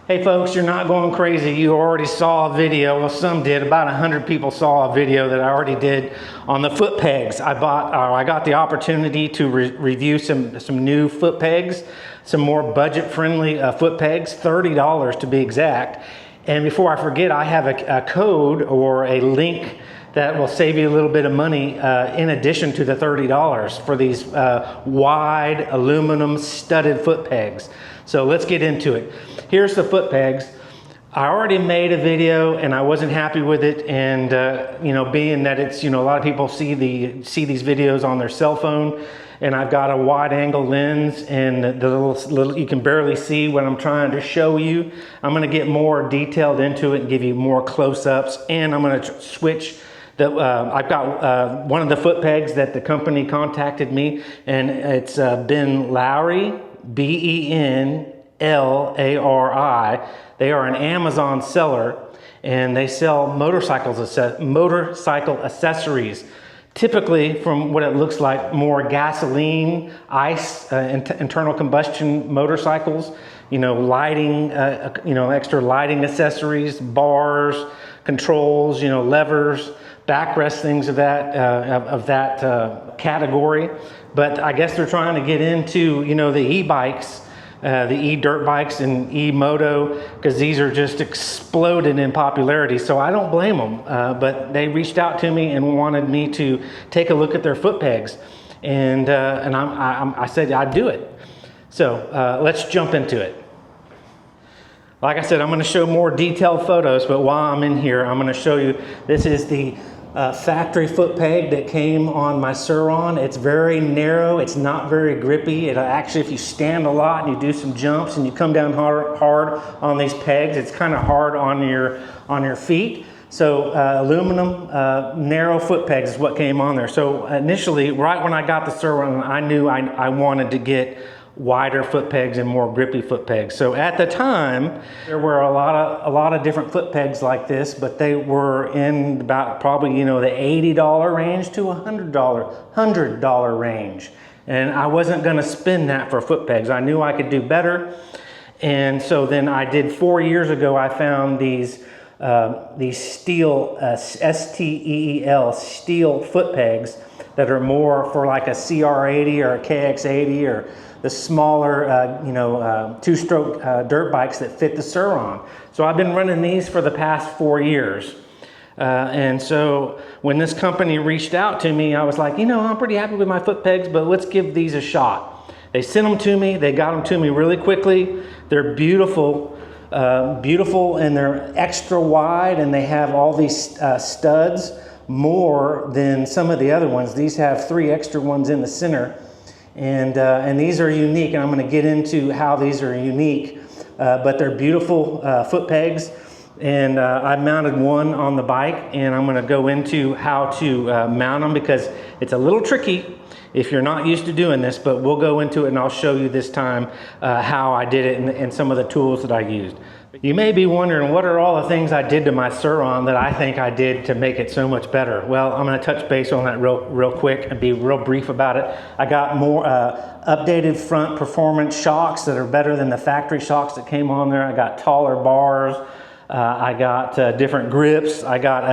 Hey folks, you're not going crazy. You already saw a video. Well, some did. About 100 people saw a video that I already did on the foot pegs. I got the opportunity to review some new foot pegs, some more budget-friendly foot pegs, $30 to be exact. And before I forget, I have a code or a link that will save you a little bit of money in addition to the $30 for these wide aluminum studded foot pegs. So let's get into it. Here's the foot pegs. I already made a video and I wasn't happy with it, and being that it's, a lot of people see these videos on their cell phone, and I've got a wide angle lens and the little you can barely see what I'm trying to show you. I'm going to get more detailed into it and give you more close-ups, and I'm going to switch. I've got one of the foot pegs that the company contacted me, and it's Ben Lowry, Benlari. They are an Amazon seller, and they sell motorcycle accessories. Typically, from what it looks like, more gasoline, ICE, internal combustion motorcycles. Lighting, extra lighting accessories, bars, controls, levers, backrest, things of that category. But I guess they're trying to get into the e-bikes, the e-dirt bikes and e-moto, because these are just exploding in popularity. So I don't blame them, but they reached out to me and wanted me to take a look at their foot pegs, and I said I'd do it. So let's jump into it. Like I said, I'm going to show more detailed photos, but while I'm in here, I'm going to show you, this is the factory foot peg that came on my Surron. It's very narrow, it's not very grippy. It actually, if you stand a lot and you do some jumps and you come down hard on these pegs, it's kind of hard on your feet. So aluminum narrow foot pegs is what came on there. So initially, right when I got the Surron, I knew I wanted to get wider foot pegs and more grippy foot pegs. So at the time, there were a lot of different foot pegs like this, but they were in about probably the $80 range to $100 range. And I wasn't going to spend that for foot pegs. I knew I could do better. And so then I did 4 years ago, I found these steel, S-T-E-E-L, steel foot pegs that are more for like a CR80 or a KX80 or the smaller, two-stroke dirt bikes that fit the Surron. So I've been running these for the past 4 years. And so when this company reached out to me, I was like, I'm pretty happy with my foot pegs, but let's give these a shot. They sent them to me. They got them to me really quickly. They're beautiful, and they're extra wide, and they have all these studs, more than some of the other ones. These have 3 extra ones in the center. And these are unique, and I'm going to get into how these are unique, but they're beautiful foot pegs, and I mounted one on the bike, and I'm going to go into how to mount them, because it's a little tricky if you're not used to doing this, but we'll go into it and I'll show you this time how I did it and some of the tools that I used. You may be wondering, what are all the things I did to my Surron that I think I did to make it so much better? Well, I'm going to touch base on that real quick and be real brief about it. I got more updated front performance shocks that are better than the factory shocks that came on there. I got taller bars. I got different grips. I got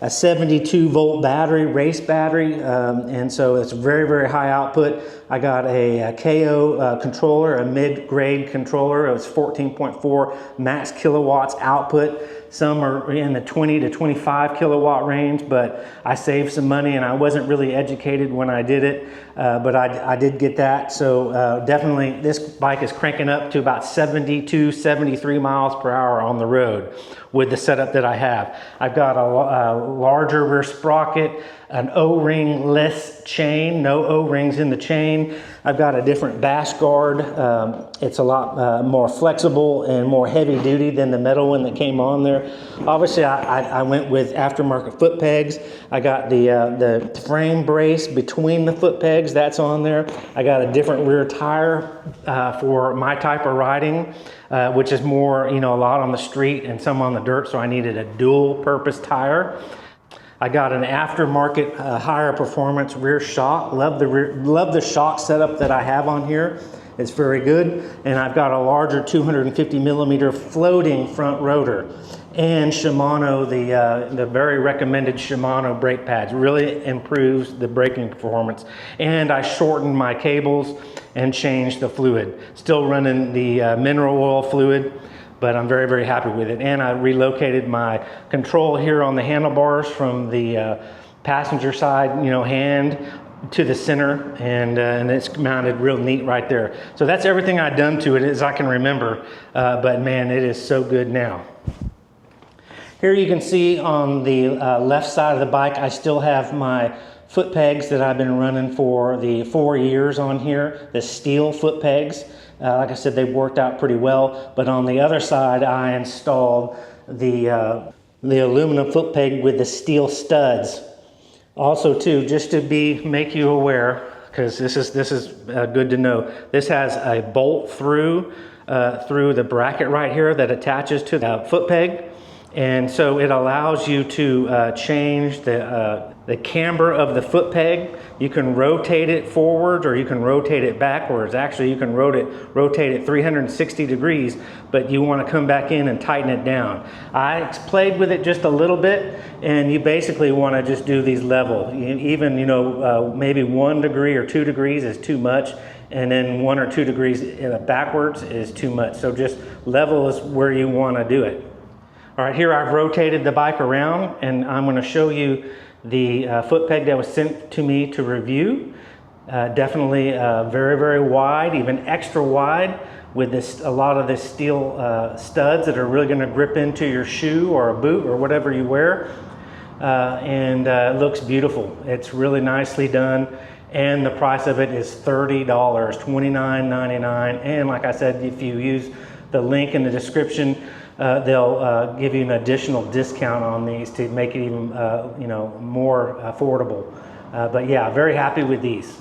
a 72 volt battery, race battery, and so it's very, very high output. I got a KO controller, a mid-grade controller. It was 14.4 max kilowatts output. Some are in the 20 to 25 kilowatt range, but I saved some money and I wasn't really educated when I did it, but I did get that. So definitely this bike is cranking up to about 72, 73 miles per hour on the road with the setup that I have. I've got a larger rear sprocket, an O-ring-less chain, no O-rings in the chain. I've got a different bash guard. It's a lot more flexible and more heavy duty than the metal one that came on there. Obviously, I went with aftermarket foot pegs. I got the frame brace between the foot pegs, that's on there. I got a different rear tire for my type of riding, which is more, a lot on the street and some on the dirt, so I needed a dual purpose tire. I got an aftermarket higher performance rear shock. Love the shock setup that I have on here. It's very good. And I've got a larger 250 millimeter floating front rotor. And Shimano, the very recommended Shimano brake pads, really improves the braking performance. And I shortened my cables and changed the fluid. Still running the mineral oil fluid, but I'm very, very happy with it. And I relocated my control here on the handlebars from the passenger side, hand to the center, and it's mounted real neat right there. So that's everything I've done to it as I can remember, but man, it is so good now. Here you can see on the left side of the bike, I still have my foot pegs that I've been running for the 4 years on here, the steel foot pegs. Like I said, they've worked out pretty well, but on the other side, I installed the aluminum foot peg with the steel studs. Also too, just to make you aware, because this is good to know, this has a bolt through the bracket right here that attaches to the foot peg. And so it allows you to change the camber of the foot peg. You can rotate it forward or you can rotate it backwards. Actually, you can rotate it 360 degrees, but you want to come back in and tighten it down. I played with it just a little bit, and you basically want to just do these level. Even, maybe 1 degree or 2 degrees is too much, and then 1 or 2 degrees backwards is too much. So just level is where you want to do it. All right, here I've rotated the bike around, and I'm going to show you the foot peg that was sent to me to review. Definitely very, very wide, even extra wide, with a lot of the steel studs that are really going to grip into your shoe or a boot or whatever you wear. And it looks beautiful. It's really nicely done, and the price of it is $30, $29.99. And like I said, if you use the link in the description, they'll give you an additional discount on these to make it even more affordable. But yeah, very happy with these.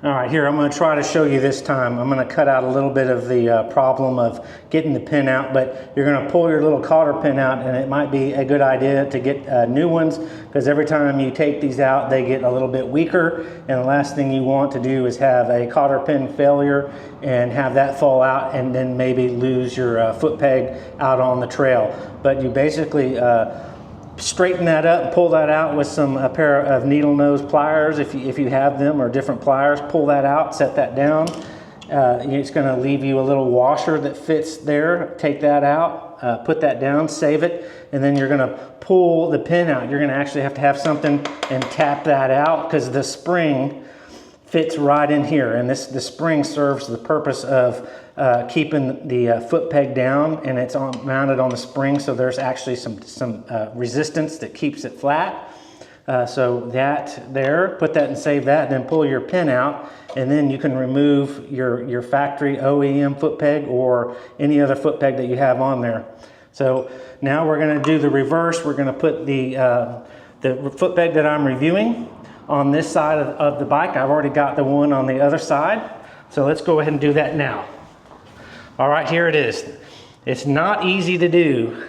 All right, here I'm going to try to show you this time. I'm going to cut out a little bit of the problem of getting the pin out, but you're going to pull your little cotter pin out, and it might be a good idea to get new ones, because every time you take these out, they get a little bit weaker, and the last thing you want to do is have a cotter pin failure and have that fall out and then maybe lose your foot peg out on the trail. But you basically straighten that up, pull that out with a pair of needle nose pliers if you have them, or different pliers. Pull that out, set that down. It's going to leave you a little washer that fits there. Take that out, put that down, save it, and then you're going to pull the pin out. You're going to actually have to have something and tap that out, because the spring fits right in here, and the spring serves the purpose of keeping the foot peg down, and it's mounted on the spring, so there's actually some resistance that keeps it flat. So that there, put that and save that, and then pull your pin out, and then you can remove your factory OEM foot peg or any other foot peg that you have on there. So now we're going to do the reverse. We're going to put the foot peg that I'm reviewing on this side of the bike. I've already got the one on the other side, so let's go ahead and do that now. All right, here it is. It's not easy to do,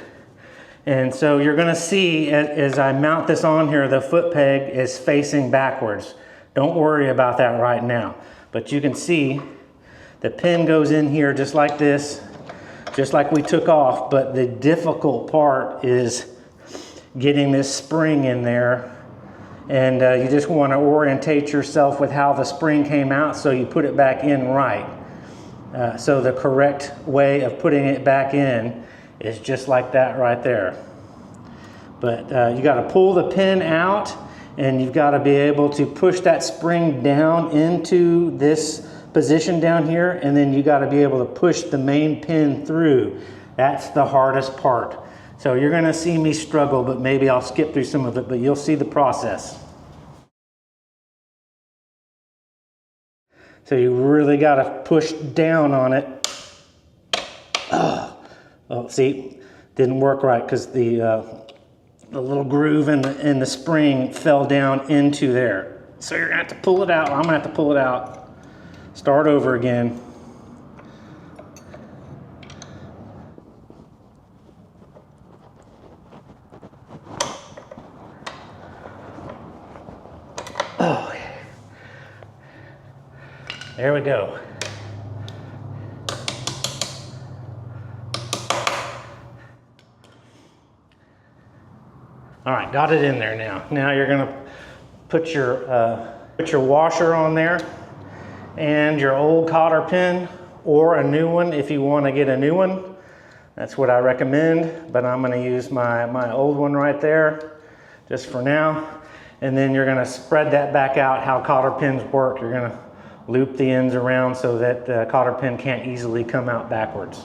and so you're going to see as I mount this on here, the foot peg is facing backwards. Don't worry about that right now, but you can see the pin goes in here just like this, just like we took off, but the difficult part is getting this spring in there. And you just want to orientate yourself with how the spring came out, so you put it back in right. So the correct way of putting it back in is just like that right there. But you got to pull the pin out, and you've got to be able to push that spring down into this position down here, and then you got to be able to push the main pin through. That's the hardest part. So you're going to see me struggle, but maybe I'll skip through some of it, but you'll see the process. So you really got to push down on it. Oh, see, didn't work right because the little groove in the spring fell down into there. So you're going to have to pull it out. I'm going to have to pull it out. Start over again. There we go. All right, got it in there now. Now you're gonna put your washer on there and your old cotter pin or a new one if you want to get a new one. That's what I recommend, but I'm gonna use my old one right there just for now. And then you're gonna spread that back out how cotter pins work. You're gonna loop the ends around so that the cotter pin can't easily come out backwards.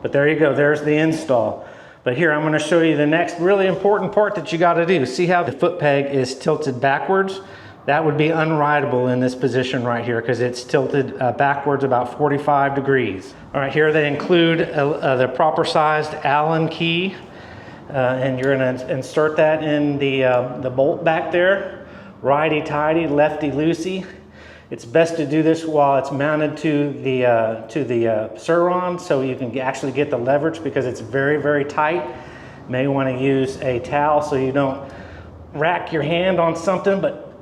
But there you go, there's the install. But here, I'm gonna show you the next really important part that you gotta do. See how the foot peg is tilted backwards? That would be unrideable in this position right here because it's tilted backwards about 45 degrees. All right, here they include the proper sized Allen key, and you're gonna insert that in the bolt back there. Righty-tighty, lefty-loosey. It's best to do this while it's mounted to the Surron so you can actually get the leverage because it's very, very tight. You may want to use a towel so you don't rack your hand on something, but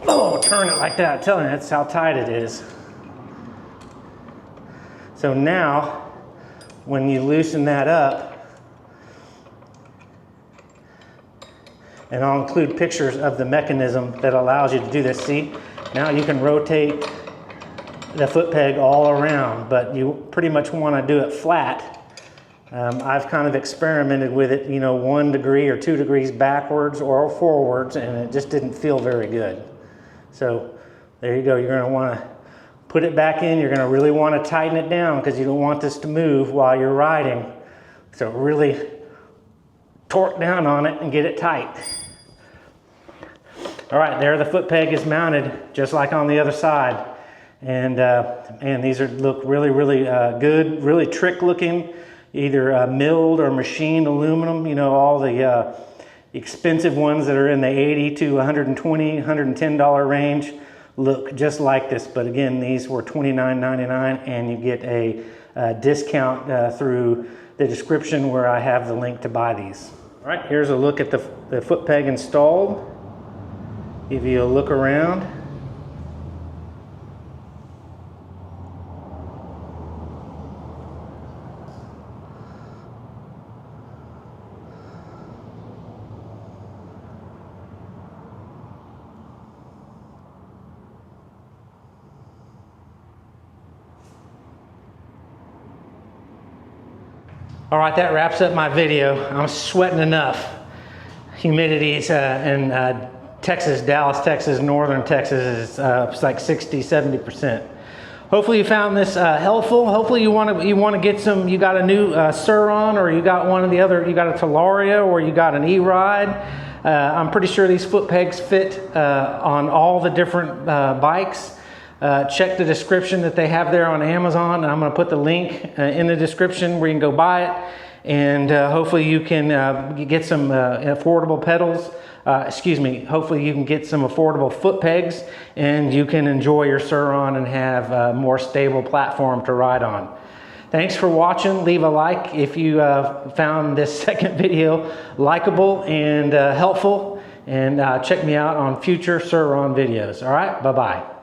oh, turn it like that. I'm telling you, that's how tight it is. So now, when you loosen that up, and I'll include pictures of the mechanism that allows you to do this. See? Now you can rotate the foot peg all around, but you pretty much want to do it flat. I've kind of experimented with it, 1 degree or 2 degrees backwards or forwards, and it just didn't feel very good. So there you go. You're going to want to put it back in. You're going to really want to tighten it down because you don't want this to move while you're riding. So really torque down on it and get it tight. All right, there the foot peg is mounted just like on the other side. And these look really, really good, really trick looking, either milled or machined aluminum. All the expensive ones that are in the $80 to $120, $110 range look just like this. But again, these were $29.99 and you get a discount through the description where I have the link to buy these. All right, here's a look at the foot peg installed. Give you a look around. All right, that wraps up my video. I'm sweating enough. Humidity is in Texas, Dallas, Texas, northern Texas is it's like 60–70%. Hopefully you found this helpful. Hopefully you want to get some. You got a new Surron, or you got one of the other. You got a Talaria, or you got an E-Ride. I'm pretty sure these foot pegs fit on all the different bikes. Check the description that they have there on Amazon, and I'm going to put the link in the description where you can go buy it. And hopefully you can get some affordable pedals. Hopefully you can get some affordable foot pegs and you can enjoy your Surron and have a more stable platform to ride on. Thanks for watching. Leave a like if you found this second video likable and helpful. And check me out on future Surron videos. All right, bye-bye.